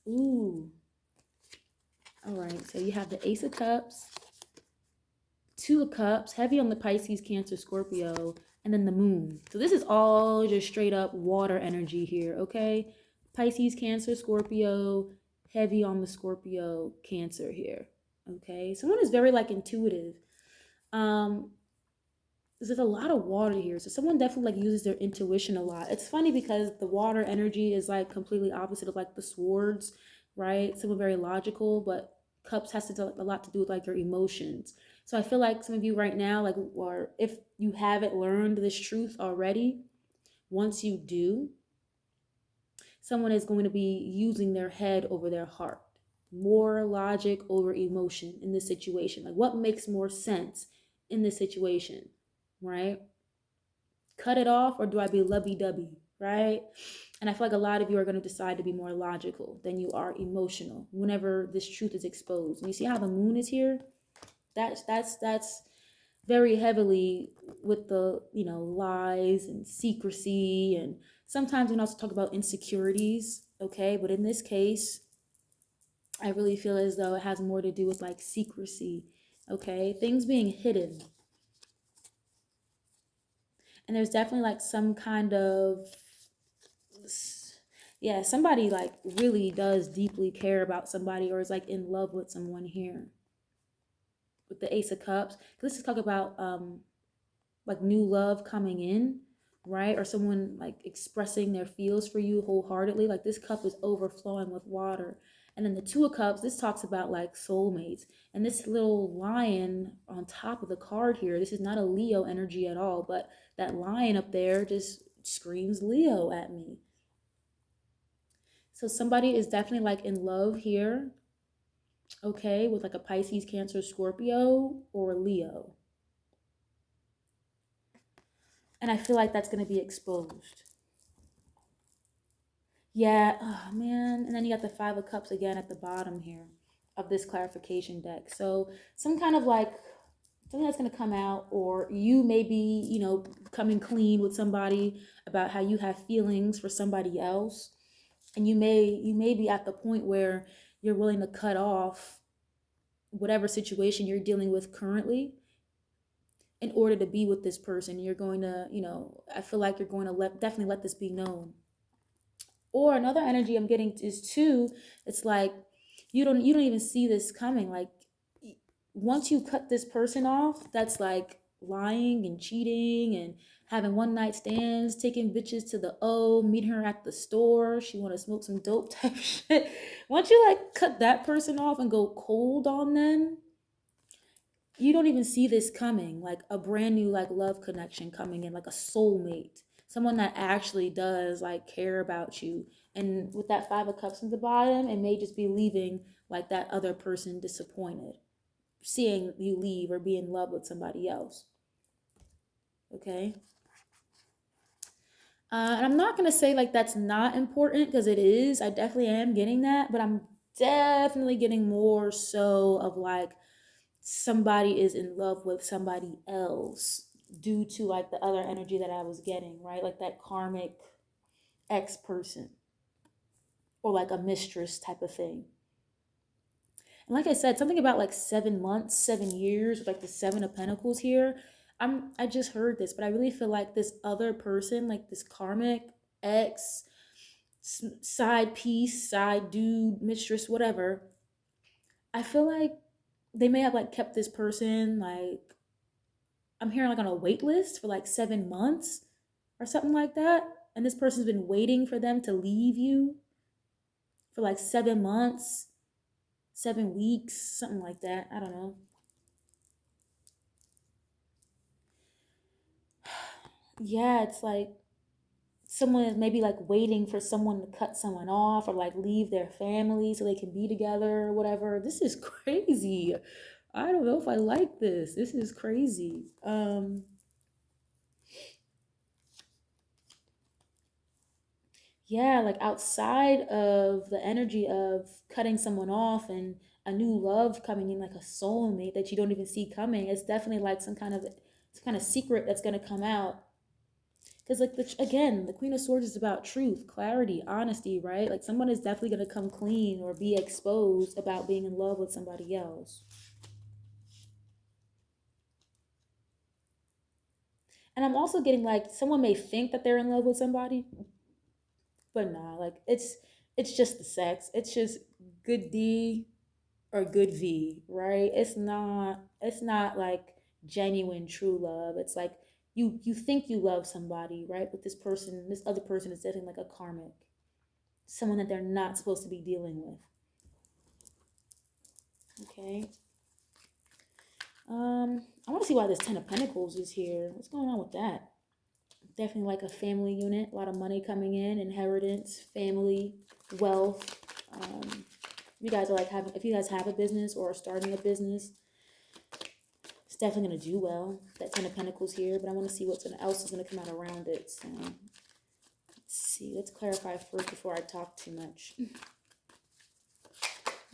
[SPEAKER 1] Ooh. All right, so you have the Ace of Cups, Two of Cups, heavy on the Pisces, Cancer, Scorpio, and then the Moon. So this is all just straight up water energy here, okay? Pisces, Cancer, Scorpio, heavy on the Scorpio, Cancer here, okay? Someone is very like intuitive. There's a lot of water here, so someone definitely like uses their intuition a lot. It's funny because the water energy is like completely opposite of like the swords, right? Someone very logical, but cups has to do a lot to do with like your emotions. So I feel like some of you right now, like, or if you haven't learned this truth already, once you do, someone is going to be using their head over their heart. More logic over emotion in this situation. Like, what makes more sense in this situation, right? Cut it off, or do I be lovey-dovey, right? And I feel like a lot of you are going to decide to be more logical than you are emotional whenever this truth is exposed. And you see how the Moon is here? That's very heavily with the, lies and secrecy, and sometimes we also talk about insecurities, okay? But in this case, I really feel as though it has more to do with like secrecy, okay? Things being hidden. And there's definitely like some kind of, yeah, somebody like really does deeply care about somebody, or is like in love with someone here. With the Ace of Cups, let's just talk about like new love coming in, right? Or someone like expressing their feels for you wholeheartedly. Like this cup is overflowing with water. And then the Two of Cups, this talks about like soulmates. And this little lion on top of the card here, this is not a Leo energy at all, but that lion up there just screams Leo at me. So somebody is definitely like in love here, okay, with like a Pisces, Cancer, Scorpio, or a Leo. And I feel like that's going to be exposed. Yeah, oh man. And then you got the Five of Cups again at the bottom here of this clarification deck. So some kind of like something that's going to come out, or you may be, you know, coming clean with somebody about how you have feelings for somebody else. And you may be at the point where you're willing to cut off whatever situation you're dealing with currently in order to be with this person. You're going to, you know, I feel like you're going to definitely let this be known. Or another energy I'm getting is too, it's like you don't even see this coming. Like once you cut this person off, that's like lying and cheating and having one night stands, taking bitches to the meet her at the store, she want to smoke some dope type shit. Once you like cut that person off and go cold on them, you don't even see this coming, like a brand new like love connection coming in, like a soulmate, someone that actually does like care about you. And with that Five of Cups in the bottom, it may just be leaving like that other person disappointed, seeing you leave or be in love with somebody else. Okay. And I'm not going to say like that's not important, because it is. I definitely am getting that, but I'm definitely getting more so of like somebody is in love with somebody else due to like the other energy that I was getting, right? Like that karmic ex person or like a mistress type of thing. And like I said, something about like 7 months, 7 years, with like the Seven of Pentacles here. I just heard this, but I really feel like this other person, like this karmic ex, side piece, side dude, mistress, whatever. I feel like they may have like kept this person, like I'm hearing like on a wait list for like 7 months or something like that. And this person's been waiting for them to leave you for like 7 months, 7 weeks, something like that. I don't know. Yeah, it's like someone is maybe like waiting for someone to cut someone off or like leave their family so they can be together or whatever. This is crazy. I don't know if I like this. This is crazy. Yeah, like outside of the energy of cutting someone off and a new love coming in, like a soulmate that you don't even see coming, it's definitely like some kind of secret that's gonna come out. Because like again, the Queen of Swords is about truth, clarity, honesty, right? Like someone is definitely gonna come clean or be exposed about being in love with somebody else. And I'm also getting like someone may think that they're in love with somebody, but nah, like it's just the sex. It's just good D or good V, right? It's not like genuine true love. It's like you think you love somebody, right? But this other person is definitely like a karmic, someone that they're not supposed to be dealing with. Okay. I want to see why this Ten of Pentacles is here. What's going on with that? Definitely like a family unit, a lot of money coming in, inheritance, family, wealth. You guys are like if you guys have a business or are starting a business, it's definitely gonna do well. That Ten of Pentacles here, but I want to see what else is gonna come out around it. So let's see. Let's clarify first before I talk too much.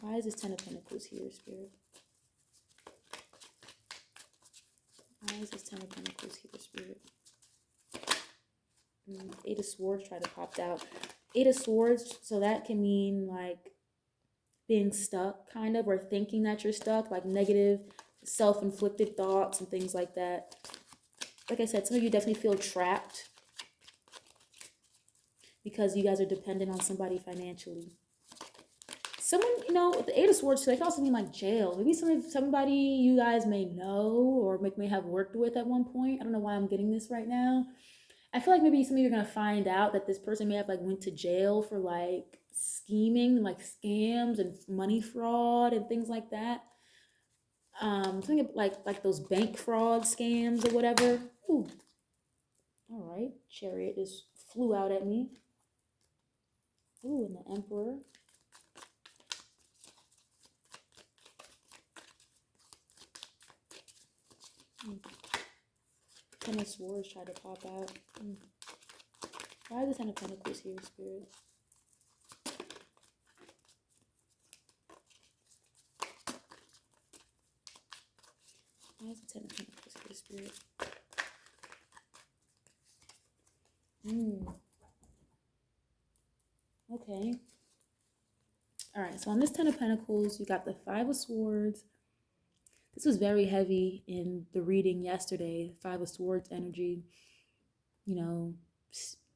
[SPEAKER 1] Why is this Ten of Pentacles here, Spirit? Why is this Ten of Pentacles here, Spirit? Eight of Swords tried to pop out. Eight of Swords, so that can mean like being stuck, kind of, or thinking that you're stuck, like negative, self-inflicted thoughts and things like that. Like I said, some of you definitely feel trapped because you guys are dependent on somebody financially. Someone, you know, with the Eight of Swords, so it can also mean like jail. Maybe somebody you guys may know or may have worked with at one point. I don't know why I'm getting this right now. I feel like maybe some of you are gonna find out that this person may have like went to jail for like scheming, like scams and money fraud and things like that. Something like those bank fraud scams or whatever. Ooh, all right. Chariot just flew out at me. Ooh, and the Emperor. Ten of Swords tried to pop out. Why is the Ten of Pentacles here, Spirit? Why is the Ten of Pentacles here, Spirit? Okay. All right, so on this Ten of Pentacles, you got the Five of Swords. This was very heavy in the reading yesterday. Five of Swords energy. You know,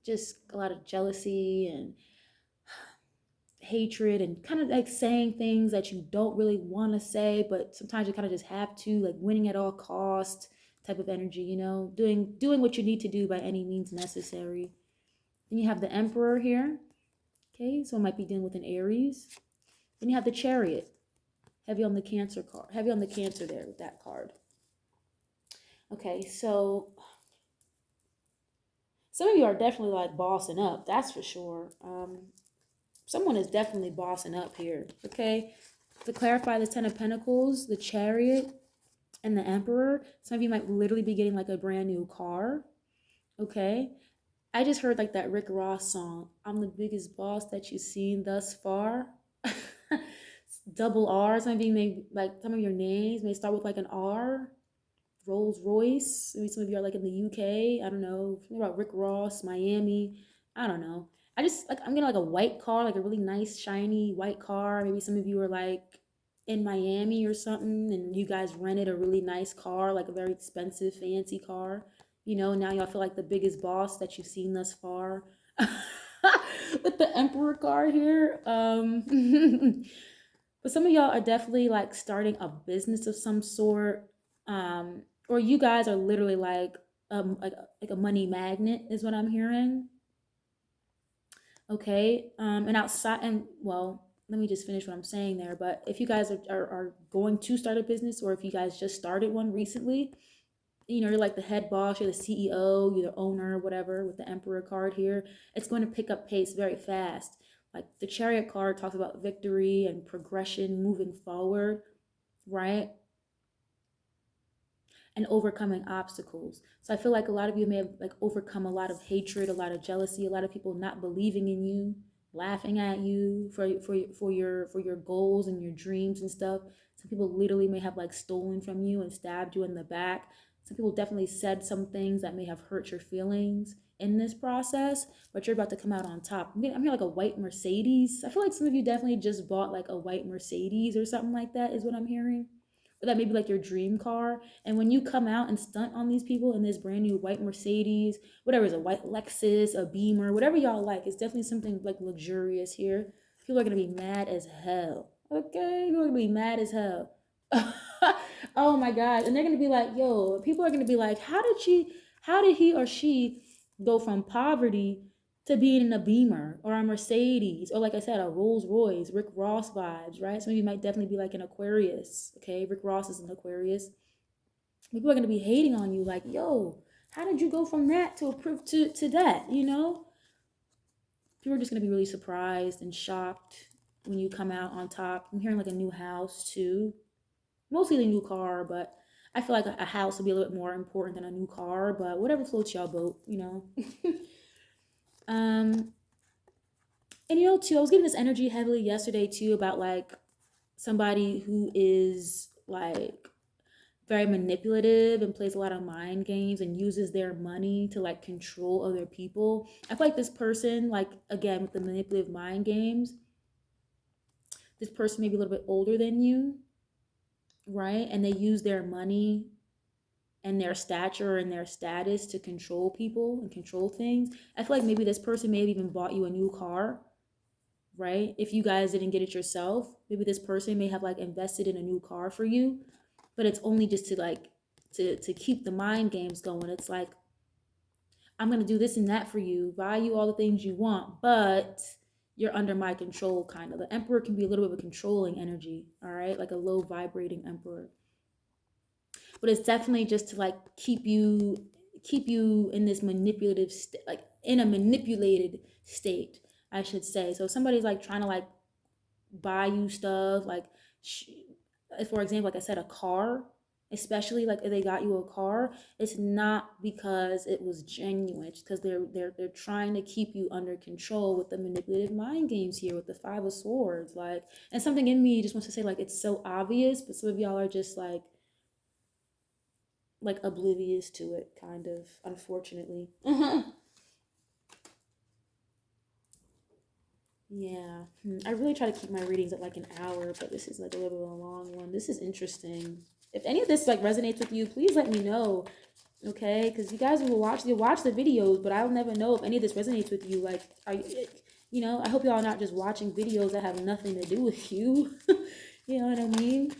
[SPEAKER 1] just a lot of jealousy and hatred and kind of like saying things that you don't really want to say, but sometimes you kind of just have to, like winning at all cost type of energy, you know, doing what you need to do by any means necessary. Then you have the Emperor here. Okay, so it might be dealing with an Aries. Then you have the Chariot. Heavy on the Cancer card. Heavy on the Cancer there with that card. Okay, so some of you are definitely like bossing up. That's for sure. Someone is definitely bossing up here. Okay, to clarify, the Ten of Pentacles, the Chariot, and the Emperor. Some of you might literally be getting like a brand new car. Okay, I just heard like that Rick Ross song, "I'm the biggest boss that you've seen thus far." Double R. Some of you may like, some of your names may start with like an R. Rolls Royce. Maybe some of you are like in the UK. I don't know. Something about Rick Ross, Miami. I don't know. I just like, I'm getting like a white car, like a really nice shiny white car. Maybe some of you are like in Miami or something, and you guys rented a really nice car, like a very expensive, fancy car. You know, now y'all feel like the biggest boss that you've seen thus far. With the Emperor card here. But some of y'all are definitely like starting a business of some sort. Or you guys are literally like a money magnet is what I'm hearing. Okay. And outside, and well, let me just finish what I'm saying there. But if you guys are going to start a business, or if you guys just started one recently, you know, you're like the head boss, you're the CEO, you're the owner, whatever, with the Emperor card here, it's going to pick up pace very fast. Like the Chariot card talks about victory and progression, moving forward, right? And overcoming obstacles. So I feel like a lot of you may have like overcome a lot of hatred, a lot of jealousy, a lot of people not believing in you, laughing at you for your goals and your dreams and stuff. Some people literally may have like stolen from you and stabbed you in the back. Some people definitely said some things that may have hurt your feelings in this process, but you're about to come out on top. I'm here like a white Mercedes. I feel like some of you definitely just bought like a white Mercedes or something like that is what I'm hearing. Or that may be like your dream car. And when you come out and stunt on these people in this brand new white Mercedes, whatever is a white Lexus, a Beamer, whatever y'all like, it's definitely something like luxurious here. People are gonna be mad as hell. Okay, people are gonna be mad as hell. Oh my god. And they're gonna be like, yo, people are gonna be like, how did he or she go from poverty to being in a Beamer or a Mercedes or, like I said, a Rolls Royce? Rick Ross vibes, right? Some of you might definitely be like an Aquarius. Okay, Rick Ross is an Aquarius. People are gonna be hating on you, like, yo, how did you go from that to that? You know, people are just gonna be really surprised and shocked when you come out on top. I'm hearing like a new house too, mostly the new car, but I feel like a house would be a little bit more important than a new car. But whatever floats y'all boat, you know. And you know, too, I was getting this energy heavily yesterday too about like somebody who is like very manipulative and plays a lot of mind games and uses their money to like control other people. I feel like this person, like again with the manipulative mind games, this person may be a little bit older than you, right? And they use their money and their stature and their status to control people and control things. I feel like maybe this person may have even bought you a new car, right? If you guys didn't get it yourself, maybe this person may have like invested in a new car for you, but it's only just to like to keep the mind games going. It's like, I'm going to do this and that for you, buy you all the things you want, but you're under my control, kind of. The Emperor can be a little bit of a controlling energy, all right? Like a low vibrating Emperor. But it's definitely just to like keep you in this manipulative like in a manipulated state, I should say. So if somebody's like trying to like buy you stuff, like for example, like I said, a car, especially like if they got you a car, it's not because it was genuine. It's because they're trying to keep you under control with the manipulative mind games here with the Five of Swords. Like, and something in me just wants to say like it's so obvious, but some of y'all are just like oblivious to it, kind of, unfortunately. Yeah. I really try to keep my readings at like an hour, but this is like a little bit of a long one. This is interesting. If any of this like resonates with you, please let me know. Okay? Because you guys will watch the videos, but I'll never know if any of this resonates with you. Like, are you, I hope y'all are not just watching videos that have nothing to do with you. You know what I mean?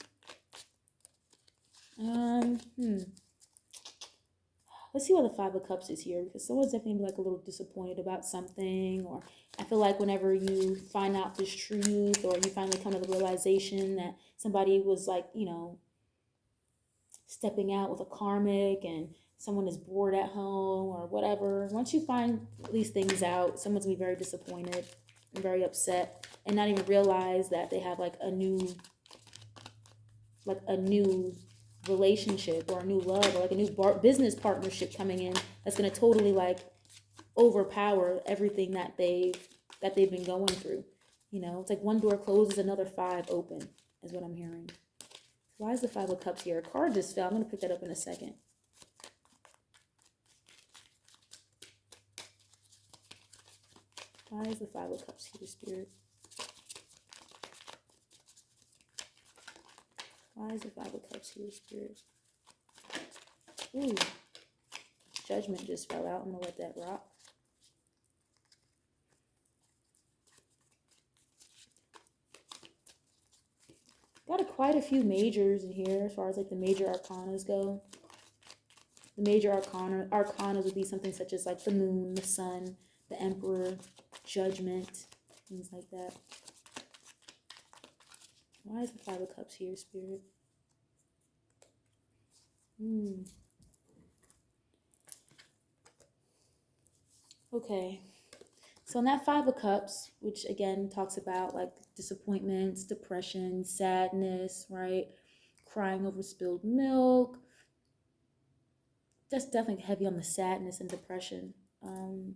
[SPEAKER 1] Let's see what the Five of Cups is here, because someone's definitely like a little disappointed about something, or I feel like whenever you find out this truth, or you finally come to the realization that somebody was like, stepping out with a karmic and someone is bored at home or whatever, once you find these things out, someone's gonna be very disappointed and very upset and not even realize that they have like a new relationship or a new love or like a new business partnership coming in that's going to totally like overpower everything that they've been going through. It's like one door closes, another five open is what I'm hearing. Why is the Five of Cups here? A card just fell. I'm going to pick that up in a second. Why is the Five of Cups here, Spirit? Why is the Five of Cups here, Spirit? Ooh. Judgment just fell out. I'm going to let that rock. Got quite a few majors in here as far as like the major arcanas go. The major arcanas would be something such as like the moon, the sun, the emperor, judgment, things like that. Why is the Five of Cups here, Spirit? Okay. So in that Five of Cups, which again talks about like disappointments, depression, sadness, right? Crying over spilled milk. That's definitely heavy on the sadness and depression. You've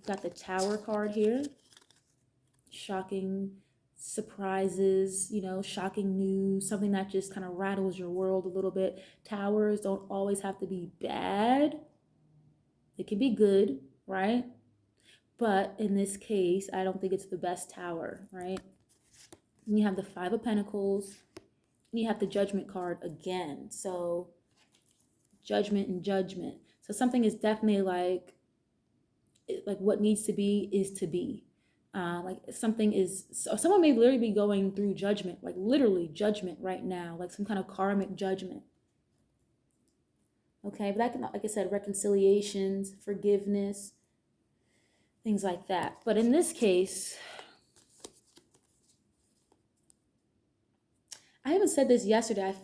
[SPEAKER 1] got the Tower card here. Shocking surprises, shocking news, something that just kind of rattles your world a little bit. Towers don't always have to be bad. It can be good, right? But in this case, I don't think it's the best tower, right? And you have the Five of Pentacles, and you have the Judgment card again. So judgment and judgment. So something is definitely like what needs to be is to be. Like something is, so someone may literally be going through judgment, like literally judgment right now, like some kind of karmic judgment. Okay, but that can, like I said, reconciliations, forgiveness, things like that. But in this case, I even said this yesterday.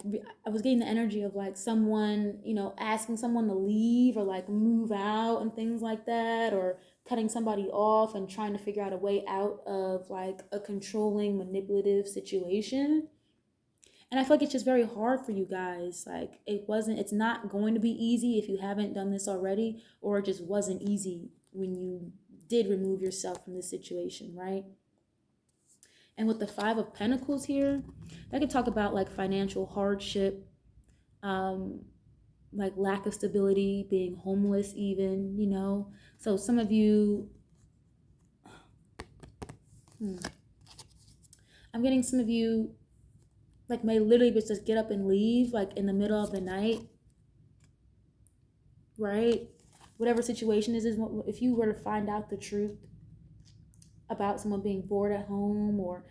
[SPEAKER 1] I was getting the energy of like someone, asking someone to leave or like move out and things like that, or cutting somebody off and trying to figure out a way out of like a controlling, manipulative situation. And I feel like it's just very hard for you guys. Like it's not going to be easy if you haven't done this already, or it just wasn't easy when you did remove yourself from this situation, right? And with the Five of Pentacles here, I could talk about like financial hardship, like lack of stability, being homeless even, So some of you, I'm getting some of you like may literally just get up and leave like in the middle of the night, right? Whatever situation is, if you were to find out the truth about someone being bored at home or,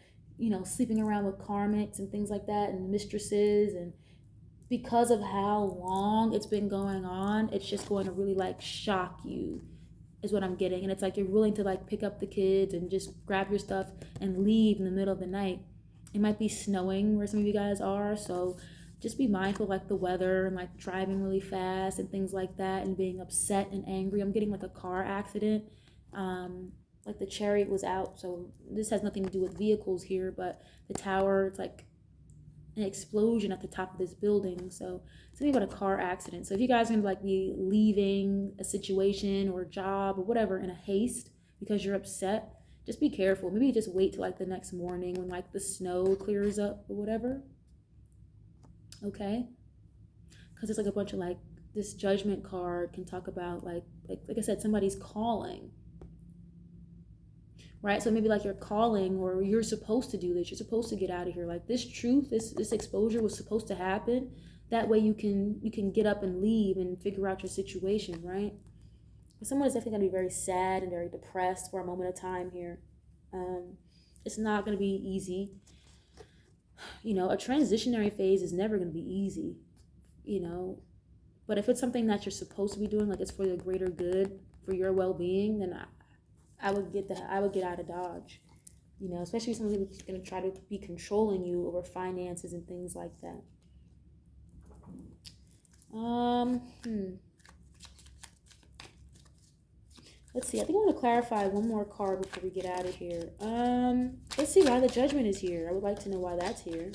[SPEAKER 1] sleeping around with karmics and things like that and mistresses and because of how long it's been going on, it's just going to really like shock you, is what I'm getting. And it's like you're willing to like pick up the kids and just grab your stuff and leave in the middle of the night. It might be snowing where some of you guys are, so just be mindful of like the weather and like driving really fast and things like that and being upset and angry. I'm getting like a car accident. Like the chariot was out, so this has nothing to do with vehicles here, but the tower, it's like an explosion at the top of this building. So something about a car accident. So if you guys are gonna like be leaving a situation or a job or whatever in a haste because you're upset, just be careful. Maybe just wait till like the next morning when like the snow clears up or whatever. Okay? Because it's like a bunch of like this judgment card can talk about like I said, somebody's calling. Right? So maybe like you're calling or you're supposed to do this. You're supposed to get out of here. Like this truth, this exposure was supposed to happen. That way you can get up and leave and figure out your situation, right? Someone is definitely going to be very sad and very depressed for a moment of time here. It's not going to be easy. You know, a transitionary phase is never going to be easy, you know. But if it's something that you're supposed to be doing, like it's for the greater good, for your well-being, then I would get out of Dodge, you know, especially if somebody who's going to try to be controlling you over finances and things like that. Let's see. I think I want to clarify one more card before we get out of here. Let's see why the Judgment is here. I would like to know why that's here.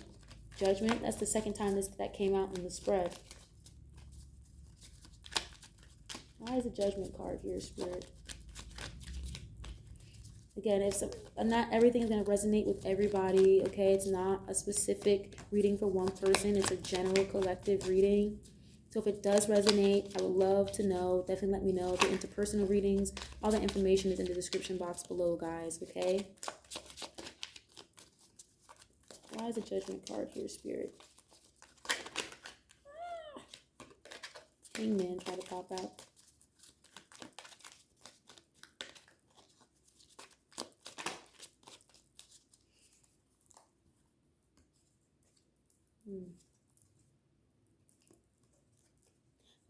[SPEAKER 1] Judgment. That's the second time that came out in the spread. Why is the Judgment card here, Spirit? Again, not everything is going to resonate with everybody, okay? It's not a specific reading for one person. It's a general collective reading. So if it does resonate, I would love to know. Definitely let me know. If you're into personal readings, all the information is in the description box below, guys, okay? Why is the Judgment card here, Spirit? Hangman try to pop out.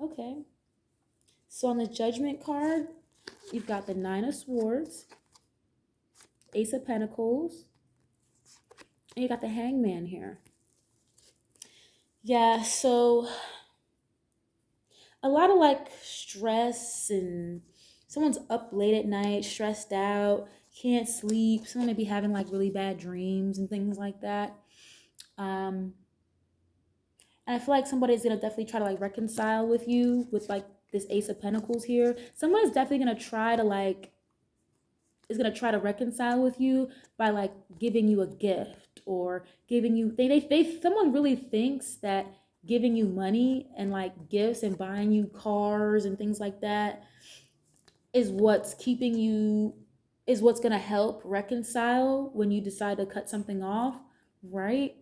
[SPEAKER 1] Okay. So on the Judgment card, you've got the Nine of Swords, Ace of Pentacles, and you got the Hangman here. Yeah, so a lot of like stress, and someone's up late at night, stressed out, can't sleep. Someone may be having like really bad dreams and things like that. And I feel like somebody's gonna definitely try to like reconcile with you with like this Ace of Pentacles here. Someone is definitely gonna try to reconcile with you by like giving you a gift or giving you someone really thinks that giving you money and like gifts and buying you cars and things like that is what's gonna help reconcile when you decide to cut something off, right?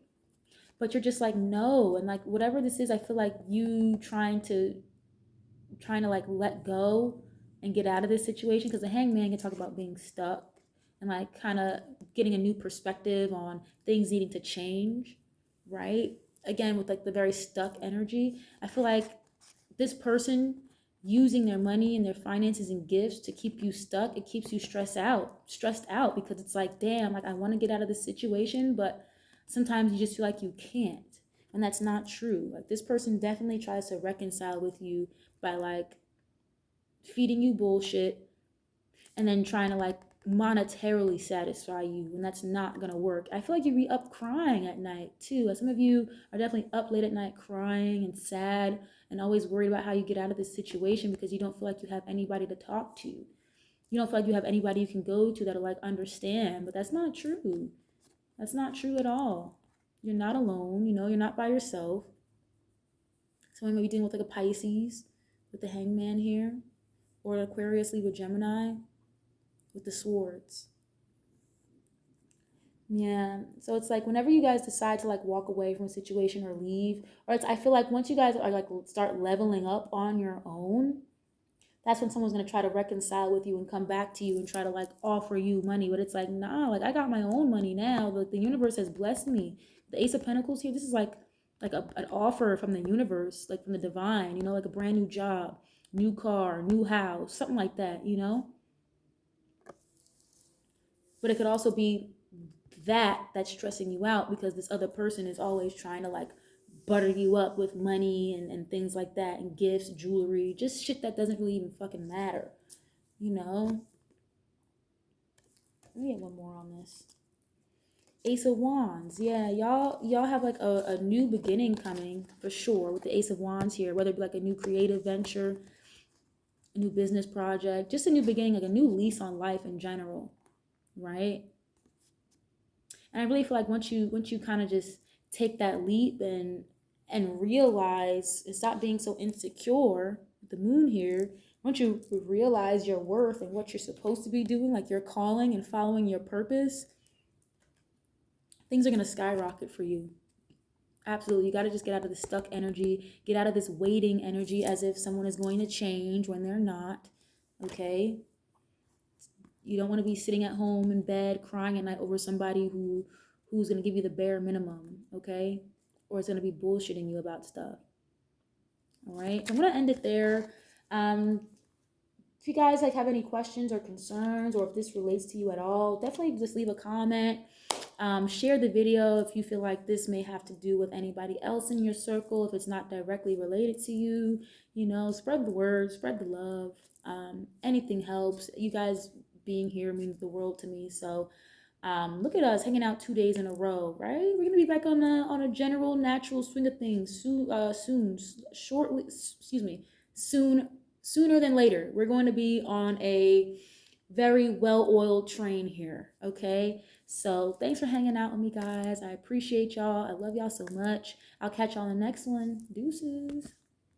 [SPEAKER 1] But you're just like, no. And like whatever this is, I feel like you trying to like let go and get out of this situation, because the Hangman can talk about being stuck and like kind of getting a new perspective on things needing to change, right? Again, with like the very stuck energy, I feel like this person using their money and their finances and gifts to keep you stuck, it keeps you stressed out because it's like, damn, like I want to get out of this situation, but sometimes you just feel like you can't. And that's not true. Like this person definitely tries to reconcile with you by like feeding you bullshit and then trying to like monetarily satisfy you, and that's not gonna work. I feel like you be up crying at night too. Some of you are definitely up late at night crying and sad and always worried about how you get out of this situation because you don't feel like you have anybody to talk to. You don't feel like you have anybody you can go to that'll like understand, but that's not true. That's not true at all. You're not alone, you know, you're not by yourself. Someone may be dealing with like a Pisces with the Hangman here, or an Aquarius, Libra, Gemini with the Swords. Yeah, so it's like whenever you guys decide to like walk away from a situation or leave, or I feel like once you guys are like start leveling up on your own, that's when someone's gonna try to reconcile with you and come back to you and try to like offer you money. But it's like, nah, like I got my own money now. Like the universe has blessed me. The Ace of Pentacles here, this is like like an offer from the universe, like from the divine, you know, like a brand new job, new car, new house, something like that, you know. But it could also be that's stressing you out because this other person is always trying to like butter you up with money and things like that, and gifts, jewelry, just shit that doesn't really even fucking matter, you know. Let me get one more on this. Ace of Wands. Yeah, y'all have like a new beginning coming for sure with the Ace of Wands here, whether it be like a new creative venture, a new business project, just a new beginning, like a new lease on life in general, right? And I really feel like once you kind of just take that leap and realize and stop being so insecure with the moon here, once you realize your worth and what you're supposed to be doing, like your calling and following your purpose, things are going to skyrocket for you. Absolutely. You got to just get out of the stuck energy, get out of this waiting energy as if someone is going to change when they're not. Okay? You don't want to be sitting at home in bed crying at night over somebody who's going to give you the bare minimum, okay? Or is going to be bullshitting you about stuff. All right? So I'm going to end it there. If you guys like have any questions or concerns, or if this relates to you at all, definitely just leave a comment. Share the video if you feel like this may have to do with anybody else in your circle, if it's not directly related to you. You know, spread the word, spread the love. Anything helps. You guys being here means the world to me. So look at us hanging out 2 days in a row, right? We're gonna be back on a general natural swing of things soon, sooner than later. We're going to be on a very well-oiled train here, okay? So thanks for hanging out with me, guys. I appreciate y'all. I love y'all so much. I'll catch y'all in the next one. Deuces.